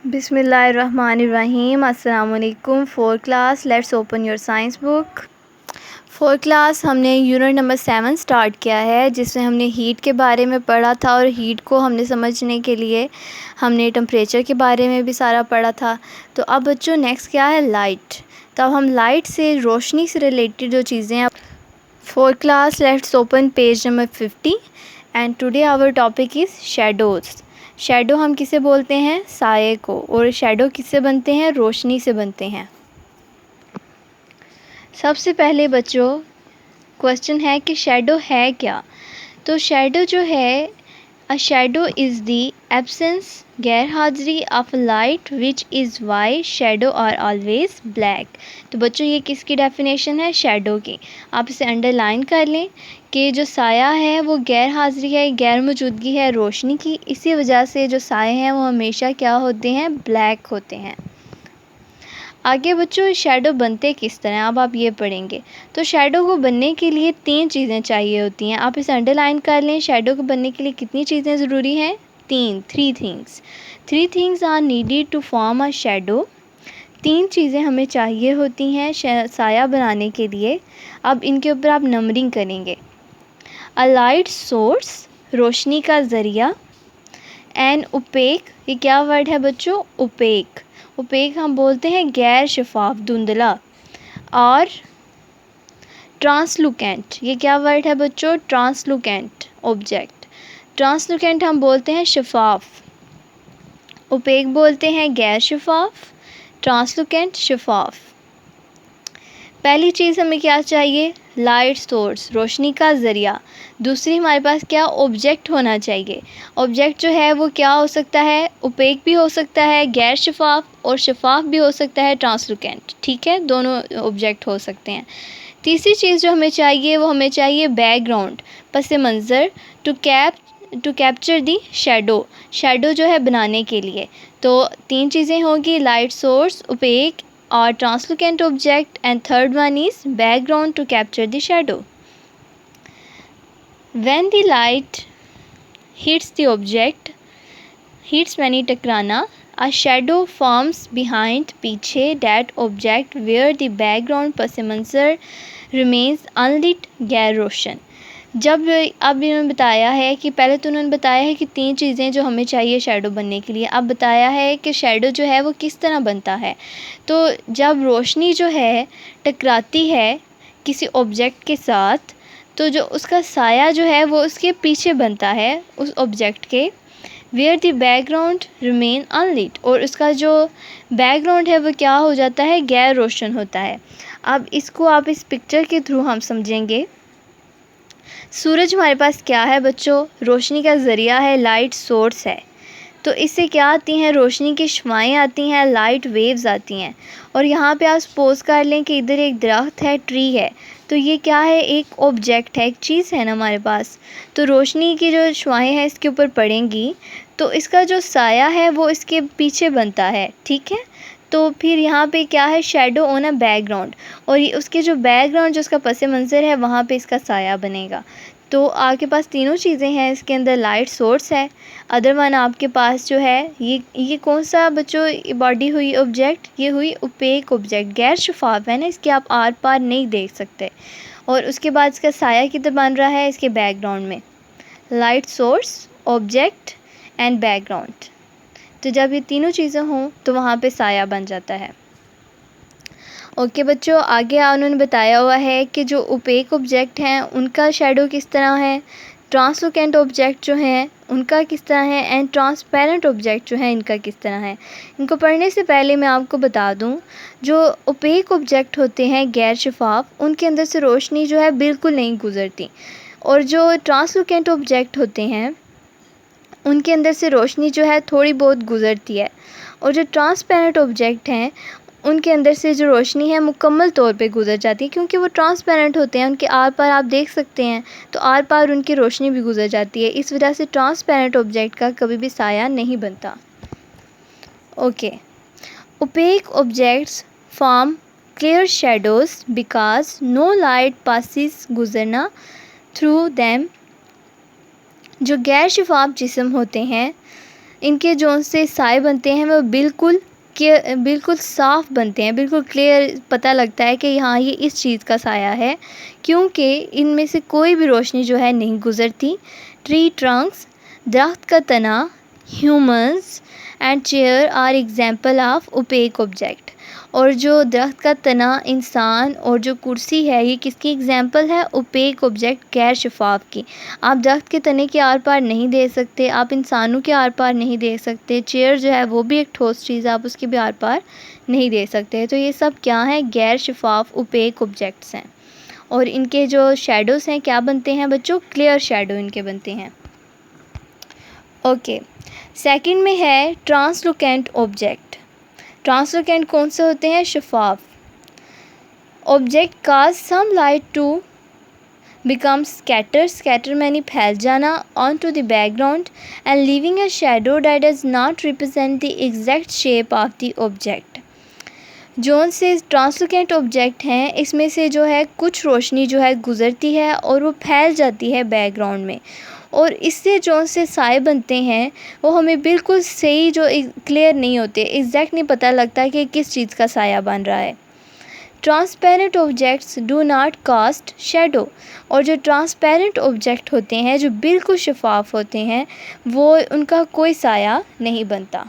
बिस्मिल्लाहिर्रहमानिर्रहीम। अस्सलाम वालेकुम। 4th class, let's open your science book. 4th class हमने यूनिट नंबर 7 स्टार्ट किया है, जिसमें हमने हीट के बारे में पढ़ा था और हीट को हमने समझने के लिए हमने टेम्परेचर के बारे में भी सारा पढ़ा था। तो अब बच्चों नेक्स्ट क्या है, लाइट। तो अब हम लाइट से, रोशनी से रिलेटेड जो चीज़ें हैं। 4th class, let's open page number 50 and today our topic is shadows. Shadow हम किसे बोलते हैं, साये को। और शेडो किससे बनते हैं, रोशनी से बनते हैं। सबसे पहले बच्चों क्वेश्चन है कि शेडो है क्या। तो शेडो जो है, a shadow is the absence, गैर हाजिरी of light which is why shadow are always black. तो बच्चों ये किसकी डेफिनेशन है, शेडो की। आप इसे अंडरलाइन कर लें कि जो साया है वो गैर हाजिरी है, गैर मौजूदगी है रोशनी की। इसी वजह से जो साए हैं वो हमेशा क्या होते हैं, ब्लैक होते हैं। आगे बच्चों शेडो बनते किस तरह, अब आप ये पढ़ेंगे। तो शेडो को बनने के लिए 3 चीज़ें चाहिए होती हैं। आप इसे अंडरलाइन कर लें। शेडो को बनने के लिए कितनी चीज़ें ज़रूरी हैं, 3 things. 3 things are needed to form a shadow. 3 चीज़ें हमें चाहिए होती हैं साया बनाने के लिए। अब इनके ऊपर आप नंबरिंग करेंगे। अ लाइट सोर्स, रोशनी का ज़रिया। एन ओपेक, ये क्या वर्ड है बच्चों, ओपेक। ओपेक हम बोलते हैं गैर शफाफ, धुंधला। और ट्रांसलुकेंट, ये क्या वर्ड है बच्चों, ट्रांसलुकेंट ऑब्जेक्ट। ट्रांसलुकेंट हम बोलते हैं शफाफ, ओपेक बोलते हैं गैर शफाफ, ट्रांसलुकेंट शफाफ। पहली चीज़ हमें क्या चाहिए, लाइट सोर्स, रोशनी का ज़रिया। दूसरी हमारे पास क्या, ऑब्जेक्ट होना चाहिए। ऑब्जेक्ट जो है वो क्या हो सकता है, ओपेक भी हो सकता है, गैर शफाफ, और शफाफ भी हो सकता है, ट्रांसलुकेंट। ठीक है, दोनों ऑब्जेक्ट हो सकते हैं। तीसरी चीज़ जो हमें चाहिए वो हमें चाहिए बैकग्राउंड, पस मंज़र, to capture the shadow, shadow जो है बनाने के लिए। तो 3 चीज़ें होंगी, लाइट सोर्स, ओपेक और translucent object, and third one is background to capture the shadow. When the light hits the object, hits मैंने टकराना, अ शैडो फॉर्म्स बिहाइंड, पीछे, that object where the background पस मंजर रिमेन्स अनलिट, गैर रोशन। जब अब इन्होंने बताया है कि पहले तो उन्होंने बताया है कि 3 चीज़ें जो हमें चाहिए शेडो बनने के लिए। अब बताया है कि शेडो जो है वो किस तरह बनता है। तो जब रोशनी जो है टकराती है किसी ऑब्जेक्ट के साथ, तो जो उसका साया जो है वो उसके पीछे बनता है, उस ऑब्जेक्ट के। Where the background remain unlit, और उसका जो बैकग्राउंड है वो क्या हो जाता है, गैर रोशन होता है। अब इसको आप इस पिक्चर के थ्रू हम समझेंगे। सूरज हमारे पास क्या है बच्चों, रोशनी का ज़रिया है, लाइट सोर्स है। तो इससे क्या आती हैं, रोशनी की शुआएँ आती हैं, लाइट वेव्स आती हैं। और यहाँ पे आप सपोज़ कर लें कि इधर एक दरख्त है, ट्री है। तो ये क्या है, एक ऑब्जेक्ट है, एक चीज़ है ना हमारे पास। तो रोशनी की जो शुआएँ हैं इसके ऊपर पड़ेंगी, तो इसका जो साया है वो इसके पीछे बनता है। ठीक है, तो फिर यहाँ पे क्या है, शेडो ऑन अ बैकग्राउंड, और ये उसके जो बैकग्राउंड जो उसका पस मंज़र है वहाँ पे इसका साया बनेगा। तो आपके पास तीनों चीज़ें हैं, इसके अंदर लाइट सोर्स है, अदर वन आपके पास जो है ये कौन सा बच्चों बॉडी हुई ऑब्जेक्ट, ये हुई ओपेक ऑब्जेक्ट, गैर शफाफ है ना, इसके आप आर पार नहीं देख सकते। और उसके बाद इसका साया किधर बन रहा है, इसके बैकग्राउंड में। Light source, object and background. तो जब ये तीनों चीज़ें हों तो वहाँ पे साया बन जाता है। ओके बच्चों, आगे उन्होंने बताया हुआ है कि जो ओपेक ऑब्जेक्ट हैं उनका शेडो किस तरह है, ट्रांसलुकेंट ऑब्जेक्ट जो हैं उनका किस तरह है, एंड ट्रांसपेरेंट ऑब्जेक्ट जो हैं इनका किस तरह है। इनको पढ़ने से पहले मैं आपको बता दूं, जो ओपेक ऑब्जेक्ट होते हैं गैर शफाफ, उनके अंदर से रोशनी जो है बिल्कुल नहीं गुजरती। और जो ट्रांसलुकेंट ऑब्जेक्ट होते हैं उनके अंदर से रोशनी जो है थोड़ी बहुत गुजरती है। और जो ट्रांसपेरेंट ऑब्जेक्ट हैं उनके अंदर से जो रोशनी है मुकम्मल तौर पे गुजर जाती है, क्योंकि वो ट्रांसपेरेंट होते हैं, उनके आर पार आप देख सकते हैं, तो आर पार उनकी रोशनी भी गुजर जाती है। इस वजह से ट्रांसपेरेंट ऑब्जेक्ट का कभी भी साया नहीं बनता। Okay, opaque objects form clear shadows because no light passes गुजरना थ्रू दैम। जो गैर शफाफ जिस्म होते हैं इनके जो से साए बनते हैं वो बिल्कुल साफ़ बनते हैं, बिल्कुल क्लियर पता लगता है कि हाँ ये इस चीज़ का साया है, क्योंकि इनमें से कोई भी रोशनी जो है नहीं गुज़रती। ट्री ट्रंक्स, दरख्त का तना, humans and chair are example of opaque object. और जो दरख्त का तना, इंसान और जो कुर्सी है, ये किसकी एग्जाम्पल है? ओपेक ऑब्जेक्ट, गैर शफाफ की। आप दरख्त के तने के आर पार नहीं दे सकते, आप इंसानों के आर पार नहीं दे सकते। चेयर जो है वो भी एक ठोस चीज़ है, आप उसके भी आर पार नहीं दे सकते। तो ये सब क्या है? गैर शफाफ ओपेक ऑब्जेक्ट्स हैं। और इनके जो शेडोज़ हैं क्या बनते हैं बच्चों? क्लियर शेडो इनके बनते हैं। ओके, सेकंड में है ट्रांसलुकेंट ऑब्जेक्ट। ट्रांसलुकेंट कौन से होते हैं? शफाफ। Object causes some light to become scatter मैंने फैल जाना on to the background and leaving a shadow that does not represent the exact shape of the object. जोन से ट्रांसलुकेंट ऑब्जेक्ट हैं, इसमें से जो है कुछ रोशनी जो है गुज़रती है और वो फैल जाती है बैकग्राउंड में, और इससे जो से साए बनते हैं वो हमें बिल्कुल सही जो क्लियर नहीं होते, एग्जैक्ट नहीं पता लगता कि किस चीज़ का साया बन रहा है। Transparent objects do not cast shadow. और जो ट्रांसपेरेंट ऑब्जेक्ट होते हैं, जो बिल्कुल शफाफ होते हैं, वो उनका कोई साया नहीं बनता।